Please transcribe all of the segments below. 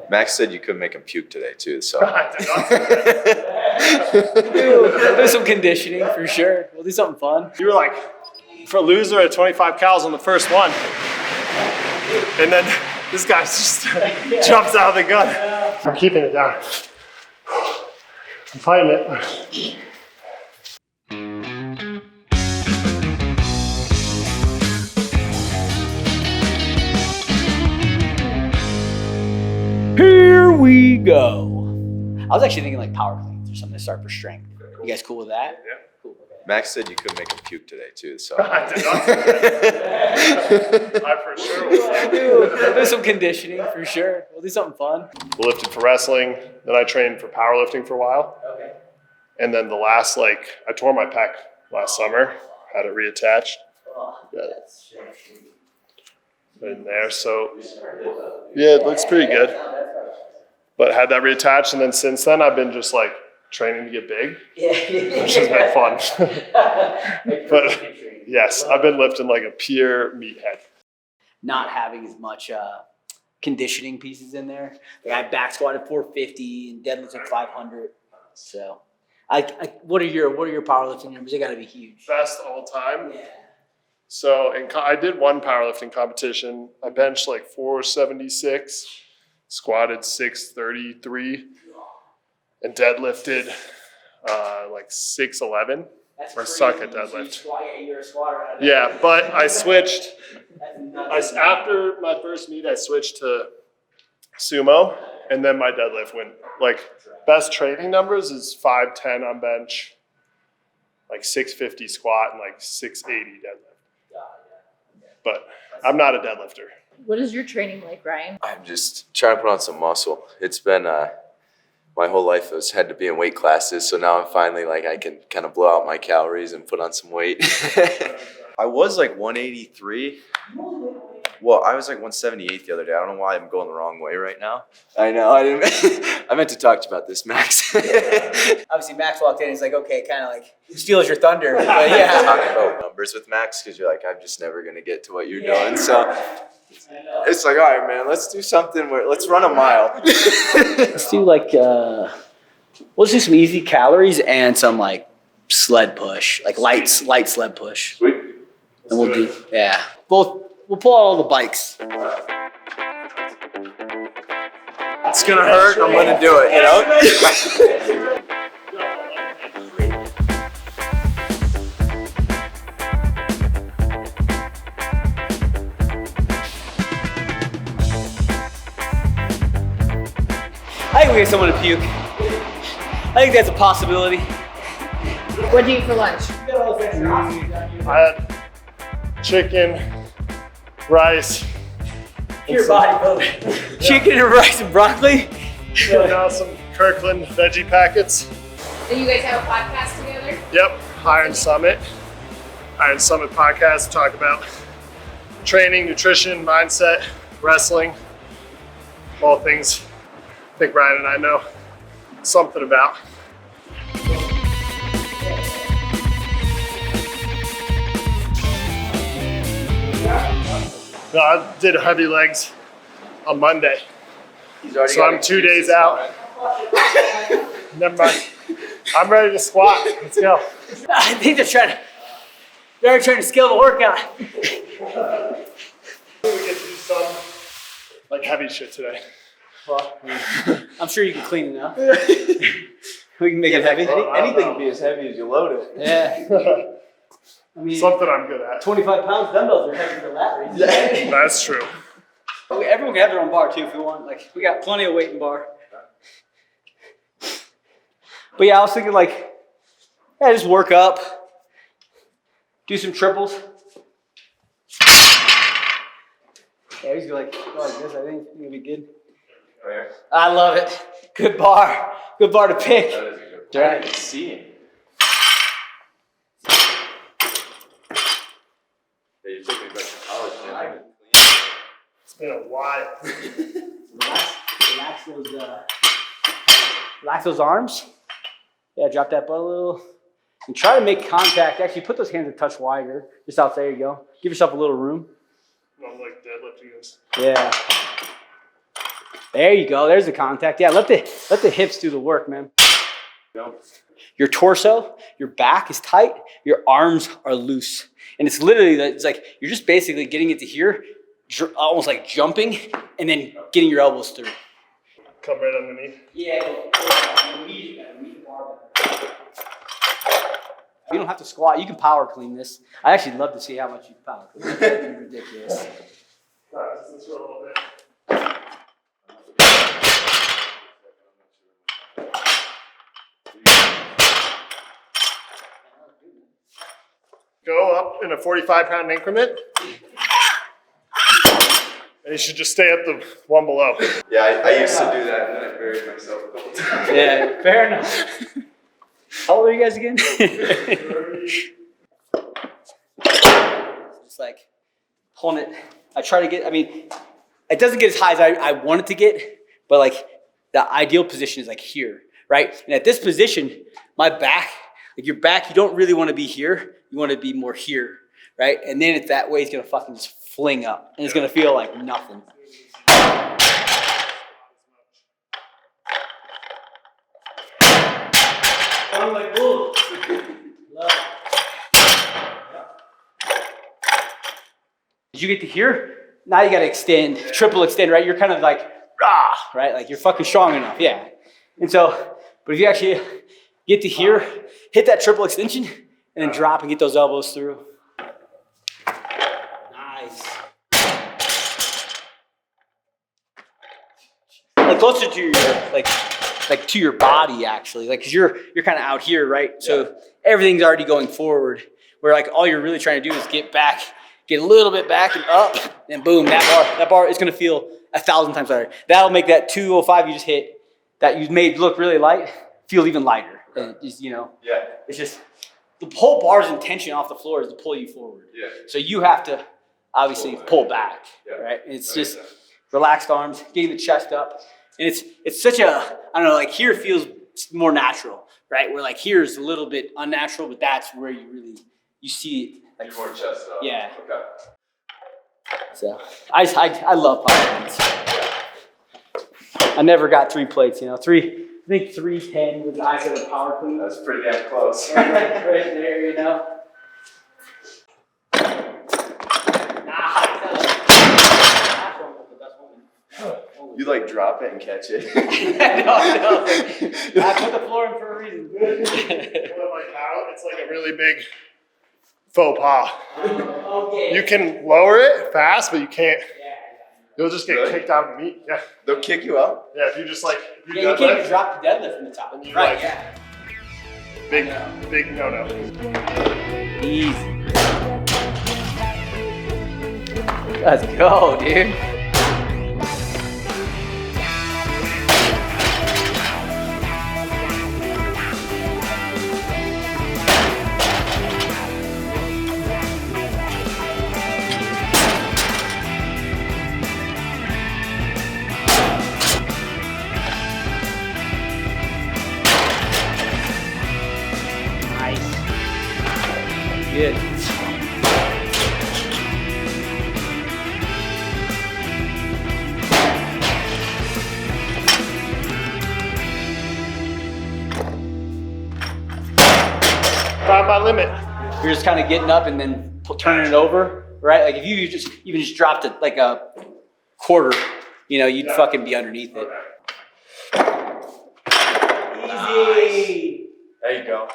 Max said you couldn't make him puke today too, so. I did not say that. We'll do some conditioning for sure. We'll do something fun. You were like, for a loser at 25 cals on the first one. And then this guy just jumps out of the gun. I'm keeping it down. I'm fighting it. Here we go. I was actually thinking like power cleans or something to start for strength. You guys cool with that? Yeah. Cool. Okay. Max said you couldn't make him puke today too, so. I did not say that. I for sure will. We'll do some conditioning for sure. We'll do something fun. Lifted for wrestling, then I trained for powerlifting for a while. Okay. And then the last, I tore my pec last summer, had it reattached. Oh, that's In there, so yeah, it looks pretty good. But had that reattached, and then since then I've been just like training to get big, which has been fun. But yes, I've been lifting like a pure meathead. Not having as much conditioning pieces in there. Like I back squatted 450 and deadlifts like 500. So, what are your powerlifting numbers? They got to be huge. Best all time. Yeah. So I did one powerlifting competition. I benched like 476, squatted 633, and deadlifted like 611. I suck at deadlift. You're a squatter. Yeah, but I switched. After my first meet, I switched to sumo, and then my deadlift went like best training numbers is 510 on bench, like 650 squat, and like 680 deadlift. But I'm not a deadlifter. What is your training like, Ryan? I'm just trying to put on some muscle. It's been my whole life I had to be in weight classes, so now I'm finally like I can kind of blow out my calories and put on some weight. I was like 183. Well, I was like 178 the other day. I don't know why I'm going the wrong way right now. I know. I meant to talk to you about this, Max. Obviously, Max walked in. He's like, okay, kind of like steals your thunder. But yeah. Talking about numbers with Max because you're like, I'm just never gonna get to what you're doing. So it's like, all right, man, let's do something where let's run a mile. Let's do like let's do some easy calories and some like sled push, like light sled push. Sweet. And we'll do both. We'll pull out all the bikes. It's gonna hurt. I'm gonna do it. You know. I think we get someone to puke. I think that's a possibility. What do you eat for lunch? I had chicken, rice, Pure bodybuilder. Chicken and rice and broccoli. now some Kirkland veggie packets. Do you guys have a podcast together? Yep, Iron Summit podcast. Talk about training, nutrition, mindset, wrestling, all things I think Ryan and I know something about. No, I did heavy legs on Monday, so I'm 2 days out. Never mind. I'm ready to squat. Let's go. I think they're trying to scale the workout. We get to do some like heavy shit today. Well, I'm sure you can clean it up. We can make it heavy. Anything can be as heavy as you load it. Yeah. I mean, Something I'm good at. 25 pounds dumbbells are heavy for lat raises. That's true. Everyone can have their own bar too if we want. Like we got plenty of weight in bar. But yeah, I was thinking like, just work up, do some triples. Yeah, he's like, oh, I guess I think it'll be good. Where? I love it. Good bar to pick. That is a good point. I didn't see it. Yeah, you took me back to college, man. It's been a while. Relax those arms. Yeah, drop that butt a little. And try to make contact. Actually, put those hands a touch wider. Just out there you go. Give yourself a little room. I'm like deadlifting this. Yeah. There you go. There's the contact. Yeah, let the hips do the work, man. Your torso, your back is tight, your arms are loose. And it's literally, it's like, you're just basically getting it to here, almost like jumping, and then getting your elbows through. Come right underneath. Yeah, you don't have to squat. You can power clean this. I actually love to see how much you power clean. It's ridiculous. Let's go a little bit. Go up in a 45-pound increment. And you should just stay at the one below. Yeah, I used to do that and then I buried myself a couple times. Yeah, fair enough. How old are you guys again? It's like pulling it. I try to get, I mean, it doesn't get as high as I want it to get, but like the ideal position is like here, right? And at this position, my back, like your back, you don't really want to be here. You want to be more here, right? And then it's that way, it's going to fucking just fling up and it's going to feel like nothing. I'm like, whoa. Did you get to here? Now you got to extend, triple extend, right? You're kind of like, rah, right? Like you're fucking strong enough, yeah. And so, but if you actually get to here, hit that triple extension, and then drop and get those elbows through. Nice. Like closer to your, like to your body actually, like, cause you're kind of out here, right? So everything's already going forward, where like all you're really trying to do is get back, get a little bit back and up, and boom, that bar is gonna feel 1,000 times lighter. That'll make that 205 you just hit, that you made look really light, feel even lighter. And just, you know, it's just, the whole bar's intention off the floor is to pull you forward. Yeah. So you have to obviously pull back, right? And it's just relaxed arms, getting the chest up. And it's such a, I don't know, like here feels more natural, right? Where like here is a little bit unnatural, but that's where you really, you see it. Like, more chest up. Yeah. Okay. So I love power cleans. I never got 3 plates, you know, I think 310 with the eyes of a power clean. That's pretty damn close. Right there, you know. You like drop it and catch it. No. I put the floor in for a reason. Like how it's like a really big faux pas. Okay. You can lower it fast, but you can't. You'll just get kicked out of the meet. Yeah. They'll kick you out? Yeah, if you just like, if you You deadlift, can't even drop the deadlift from the top. And you Right, like- yeah. big no-no. Easy. Let's go, dude. Good. Found my limit. You're just kind of getting up and then turning it over, right? Like if you even just dropped it like a quarter, you know, you'd fucking be underneath it. Easy. There you go.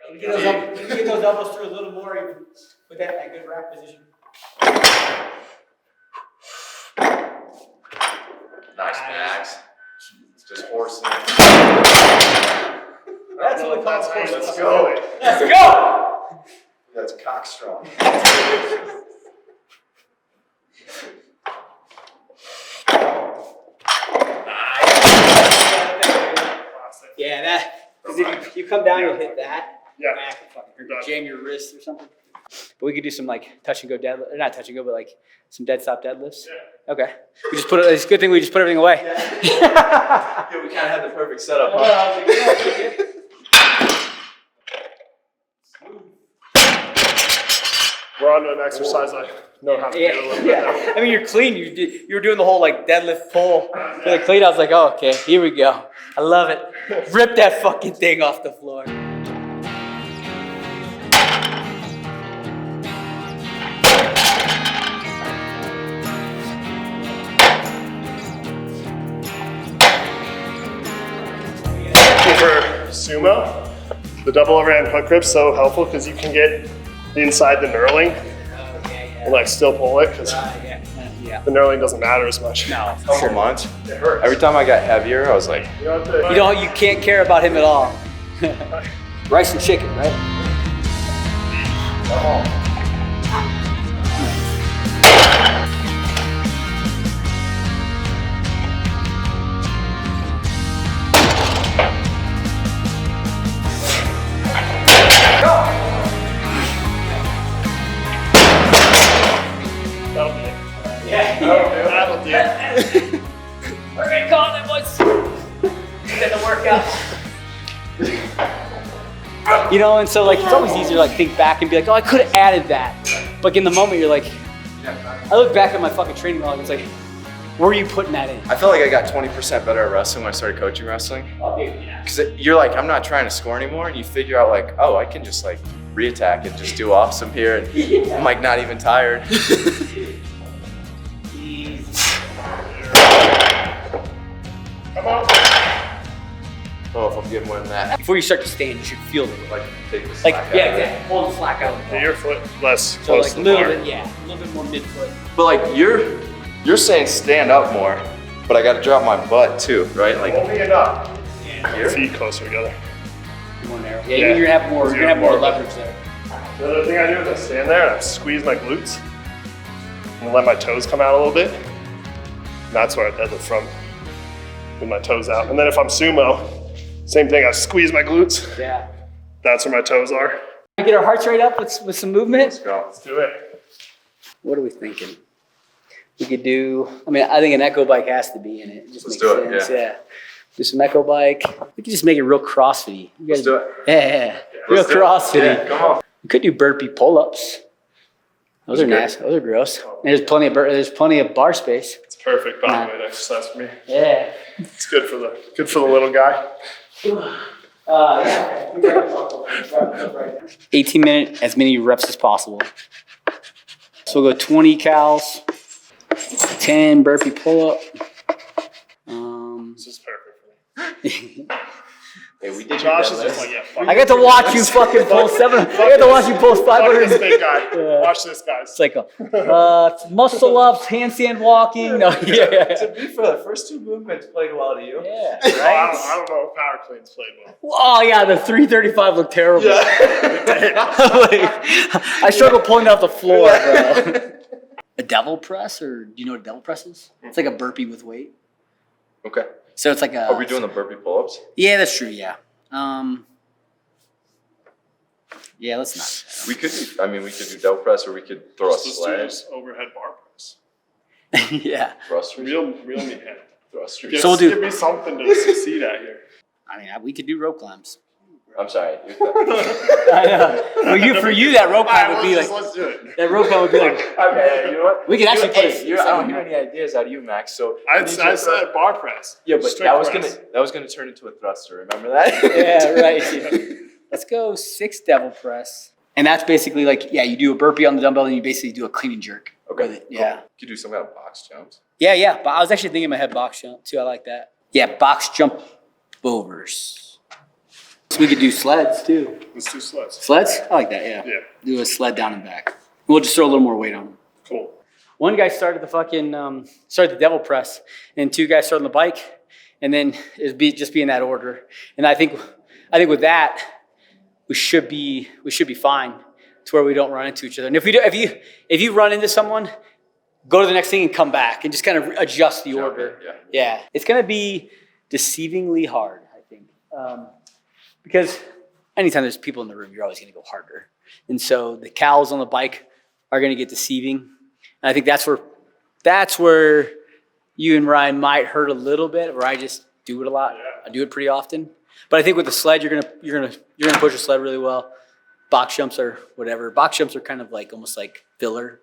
You get those elbows through a little more even with that good rack position. Nice, Max. Just horsing it. That's what we call it. Let's go. Let's go! That's cock strong. Yeah, that, because if you come down, you'll hit that. Yeah. Back and fucking hurt, jam your wrist or something. But we could do some like touch and go deadlift, or not touch and go, but like some dead stop deadlifts. Yeah. Okay. We just put it, it's a good thing we just put everything away. Yeah, we kind of had the perfect setup, huh? We're on to an exercise I know how to do a little bit now. I mean, you're clean. You were doing the whole like deadlift pull for the clean. I was like, oh, okay, here we go. I love it. Rip that fucking thing off the floor. For sumo, the double overhand hook grip's so helpful because you can get inside the knurling and like still pull it because the knurling doesn't matter as much. No, Couple months. It hurts. Every time I got heavier, I was like, you can't care about him at all. Rice and chicken, right? That'll do it. Yeah. That'll do it. We're gonna call them once. Then the workout. You know, and so like it's always easier to like think back and be like, oh, I could have added that. But in the moment, you're like, I look back at my fucking training log. It's like, where are you putting that in? I felt like I got 20% better at wrestling when I started coaching wrestling. Oh, dude, yeah. Because you're like, I'm not trying to score anymore, and you figure out like, oh, I can just like reattack and just do awesome here, and I'm like not even tired. Come on. Oh, if I'm getting more than that, Before you start to stand, you should feel it. like take the Like, slack out. yeah, exactly. Hold the slack out. Get your foot less So close like to a the little bar. bit, yeah, a little bit more midfoot. But like you're saying stand up more, but I got to drop my butt too, right? Like Only enough. here. Feet closer together. More narrow. Yeah, you're gonna have more. You're gonna have more leverage there. The other thing I do is I stand there and I squeeze my glutes and let my toes come out a little bit. And that's where I deadlift from, with my toes out. And then if I'm sumo, same thing, I squeeze my glutes. Yeah. That's where my toes are. Get our hearts rate up with some movement. Let's do it. What are we thinking? We could do. I mean, I think an echo bike has to be in it. It just Let's makes do it, sense. Yeah. Do some echo bike. We could just make it real CrossFit-y. You guys, Let's do it. Yeah. Real Let's do it. CrossFit-y. Yeah, come on. We could do burpee pull-ups. Those are nasty. Those are gross. And there's plenty of bar space. It's perfect body weight exercise for me. Yeah. It's good for the little guy. 18 minute, as many reps as possible. So we'll go 20 cals, 10 burpee pull-up. This is perfect for me. Hey, we did Josh is your just like, yeah, fuck I got to watch you fucking pull 7. I got to watch you pull Fuck 500. this big guy. Watch this, guys. It's like muscle ups, handstand walking. No, yeah. To be fair, the first two movements played well to you. Yeah, I right? don't know if power cleans played well. Oh yeah, the 335 looked terrible. I struggle pulling off the floor, bro. A devil press, or do you know what a devil press is? It's like a burpee with weight. Okay. So it's like a. Are we doing the burpee pull-ups? Yeah, that's true. Yeah. Yeah, let's not. We could do, I mean, we could do double press, or we could throw a Let's do sled. this overhead bar press. Yeah. Thrusters. Real meathead. Thrusters. So we'll do- Give me something to succeed at here. I mean, we could do rope climbs. I'm sorry. I know. Well, for you, that rope climb would be like. Let's do it. That rope climb would be like. Okay, you know what? We could actually put Hey, I don't hear any ideas out of you, Max. So I said bar press. yeah, but Strict press. that was gonna turn into a thruster. Remember that? Yeah, right. Let's go 6 devil press. And that's basically like, yeah, you do a burpee on the dumbbell and you basically do a clean and jerk. Okay. With it. Yeah. Cool. You could do some kind of box jumps. Yeah. But I was actually thinking in my head box jump too. I like that. Yeah, box jump overs. So we could do sleds too. Let's do sleds. Sleds? I like that, yeah. Yeah. Do a sled down and back. We'll just throw a little more weight on them. Cool. One guy started the devil press, and 2 guys started on the bike, and then it'd just be in that order. And I think with that, we should be fine to where we don't run into each other. And if you run into someone, go to the next thing and come back and just kind of adjust the order. Yeah. It's gonna be deceivingly hard, I think. Because anytime there's people in the room, you're always gonna go harder. And so the cals on the bike are gonna get deceiving. And I think that's where you and Ryan might hurt a little bit, where I just do it a lot. I do it pretty often. But I think with the sled, you're gonna push the sled really well. box jumps or whatever. Box jumps are kind of like almost like filler.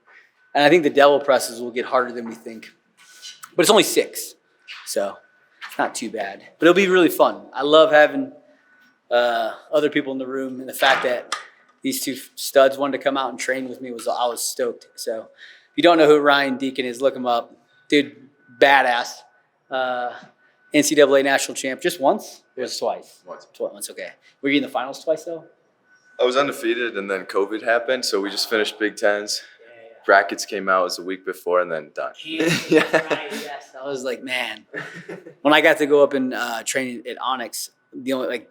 And I think the devil presses will get harder than we think. But it's only 6, so it's not too bad. But it'll be really fun. I love having other people in the room, and the fact that these 2 studs wanted to come out and train with me I was stoked. So if you don't know who Ryan Deakin is, look him up. Dude, badass. NCAA national champ just once? Or was it twice? Once, okay. Were you in the finals twice though? I was undefeated, and then COVID happened, so we just finished Big Tens. Brackets came out, it was the week before, and then done. Yeah. Right, yes. I was like, man. When I got to go up and train at Onyx, the only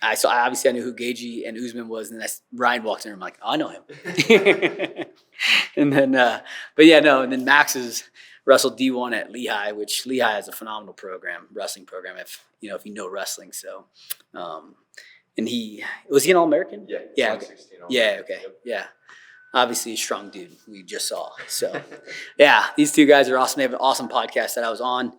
I obviously I knew who Gagey and Usman was, and then Ryan walked in, and I'm like, oh, I know him. And then, and then Max is wrestled D1 at Lehigh, which Lehigh has a phenomenal wrestling program. If you know wrestling, so. And he an All-American? Yeah. Yeah. Okay. Yeah. Okay. Yep. Yeah. Obviously a strong dude we just saw. So yeah, these 2 guys are awesome. They have an awesome podcast that I was on,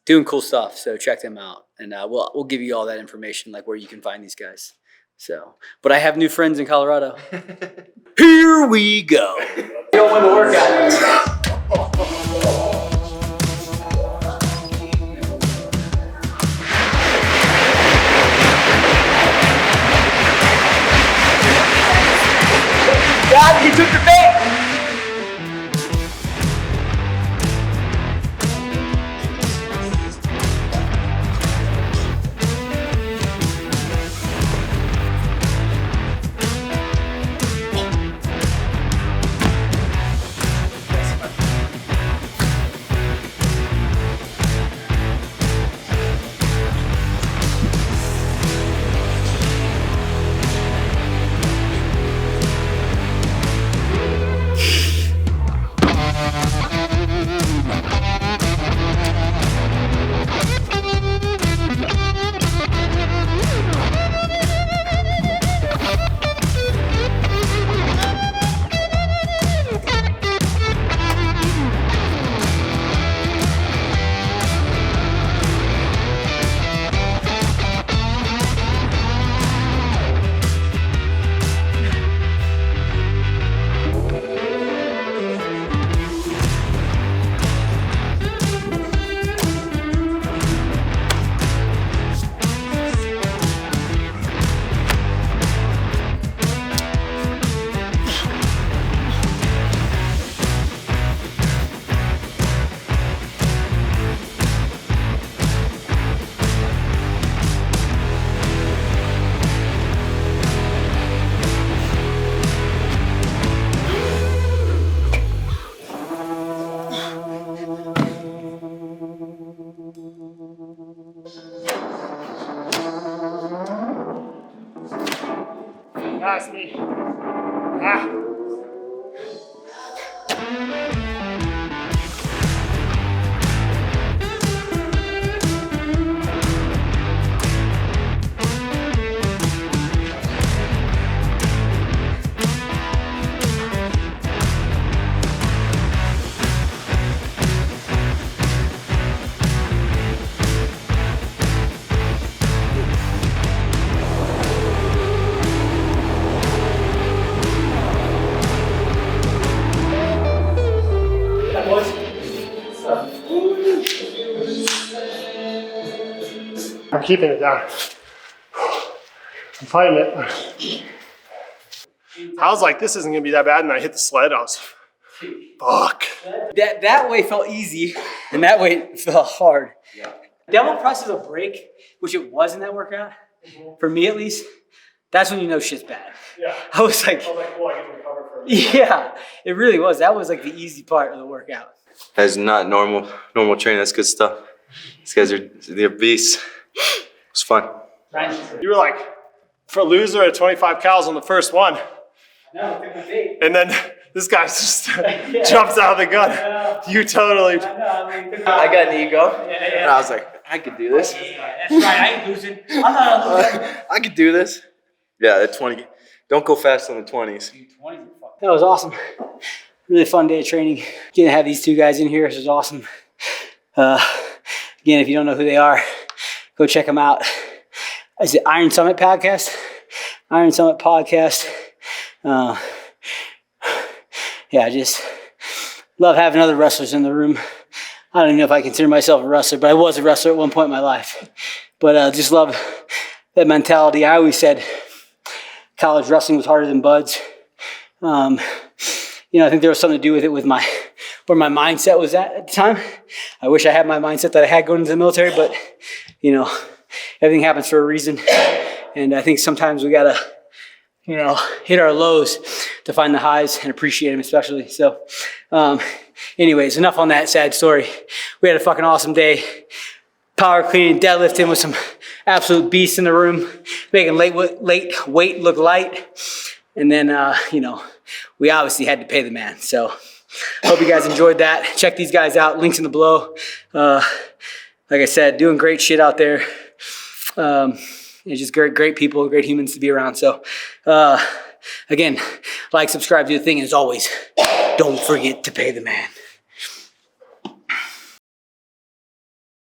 doing cool stuff. So check them out. And we'll give you all that information, like where you can find these guys. So, but I have new friends in Colorado. Here we go. Go win the workout. God, he took the bait. Pass me. Ah. I'm keeping it down. I'm fighting it. I was like, this isn't gonna be that bad, and I hit the sled. I was, fuck. That way felt easy, and that way felt hard. Yeah. Devil press is a break, which it was in that workout, for me at least. That's when you know shit's bad. Yeah. I was like, cool, I get to recover for a minute. yeah, it really was. That was like the easy part of the workout. That's not normal training. That's good stuff. These guys they're beasts. It's fun. You were like, for a loser at 25 cals on the first one. No, it took my bait. And then this guy just jumps out of the gun. You totally. I got an ego. And I was like, I could do this. That's right, I ain't losing. I'm not a loser. I could do this. Yeah, the 20. Don't go fast on the 20s. That was awesome. Really fun day of training. Getting to have these 2 guys in here, this is awesome. Again, if you don't know who they are, go check them out. Is it Iron Summit Podcast? Iron Summit podcast. Yeah, I just love having other wrestlers in the room. I don't even know if I consider myself a wrestler, but I was a wrestler at one point in my life. But just love that mentality. I always said college wrestling was harder than buds. I think there was something to do with it with where my mindset was at the time. I wish I had my mindset that I had going into the military, but everything happens for a reason. And I think sometimes we gotta, hit our lows to find the highs and appreciate them especially. So anyways, enough on that sad story. We had a fucking awesome day. Power cleaning, deadlifting with some absolute beasts in the room, making weight look light. And then, we obviously had to pay the man. So hope you guys enjoyed that. Check these guys out. Links in the below. Like I said, doing great shit out there. It's just great people, great humans to be around. So, again, like, subscribe, do the thing. And as always, don't forget to pay the man.